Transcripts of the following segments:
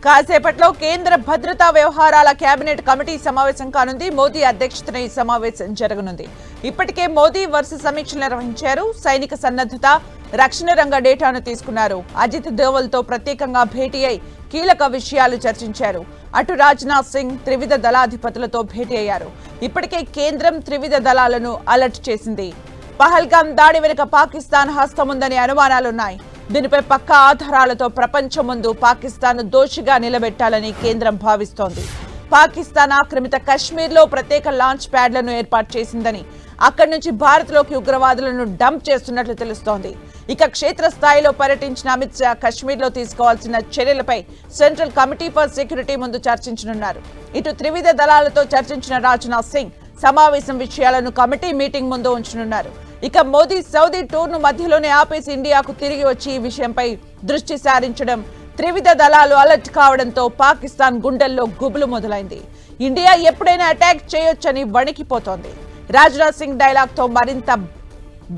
కాసేపట్లో కేంద్ర భద్రతా వ్యవహారాల కేబినెట్ కమిటీ సమావేశం కానుంది. మోదీ అధ్యక్షతన ఈ సమావేశం జరగనుంది. ఇప్పటికే మోదీ వరుస సమీక్షలు నిర్వహించారు. సైనిక సన్నద్ధత, రక్షణ రంగ డేటాను తీసుకున్నారు. అజిత్ దోవల్ తో ప్రత్యేకంగా భేటీ అయి కీలక విషయాలు చర్చించారు. అటు రాజ్నాథ్ సింగ్ త్రివిధ దళాధిపతులతో భేటీ అయ్యారు. ఇప్పటికే కేంద్రం త్రివిధ దళాలను అలర్ట్ చేసింది. పహల్గాం దాడి వెనుక పాకిస్తాన్ హస్తముందనే అనుమానాలున్నాయి. దీనిపై పక్కా ఆధారాలతో ప్రపంచం ముందు పాకిస్తాన్ దోషిగా నిలబెట్టాలని కేంద్రం భావిస్తోంది. పాకిస్తాన్ ఆక్రమిత కశ్మీర్లో ప్రత్యేక లాంచ్ ప్యాడ్లను ఏర్పాటు చేసిందని, అక్కడి నుంచి భారత్లోకి ఉగ్రవాదులను డంప్ చేస్తున్నట్లు తెలుస్తోంది. ఇక క్షేత్రస్థాయిలో పర్యటించిన అమిత్ షా కశ్మీర్లో తీసుకోవాల్సిన చర్యలపై సెంట్రల్ కమిటీ ఫర్ సెక్యూరిటీ ముందు చర్చించనున్నారు. ఇటు త్రివిధ దళాలతో చర్చించిన రాజ్నాథ్ సింగ్ సమావేశం విషయాలను కమిటీ మీటింగ్ ముందు ఉంచనున్నారు. ఇక మోదీ సౌదీ టూర్ను మధ్యలోనే ఆపేసి ఇండియాకు తిరిగి వచ్చి ఈ విషయంపై దృష్టి సారించడం, త్రివిధ దళాలు అలర్ట్ కావడంతో పాకిస్తాన్ గుండెల్లో గుబులు మొదలైంది. ఇండియా ఎప్పుడైనా అటాక్ చేయొచ్చని వణికిపోతోంది. రాజ్నాథ్ సింగ్ డైలాగ్ తో మరింత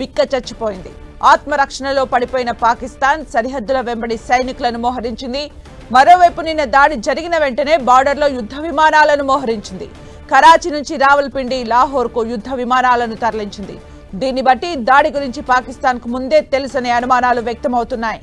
బిక్క చచ్చిపోయింది. ఆత్మరక్షణలో పడిపోయిన పాకిస్తాన్ సరిహద్దుల వెంబడి సైనికులను మోహరించింది. మరోవైపు నిన్న దాడి జరిగిన వెంటనే బార్డర్లో యుద్ధ విమానాలను మోహరించింది. కరాచీ నుంచి రావల్పిండి, లాహోర్కు యుద్ధ విమానాలను తరలించింది. దీన్ని బట్టి దాడి గురించి పాకిస్తాన్కు ముందే తెలుసనే అనుమానాలు వ్యక్తమవుతున్నాయి.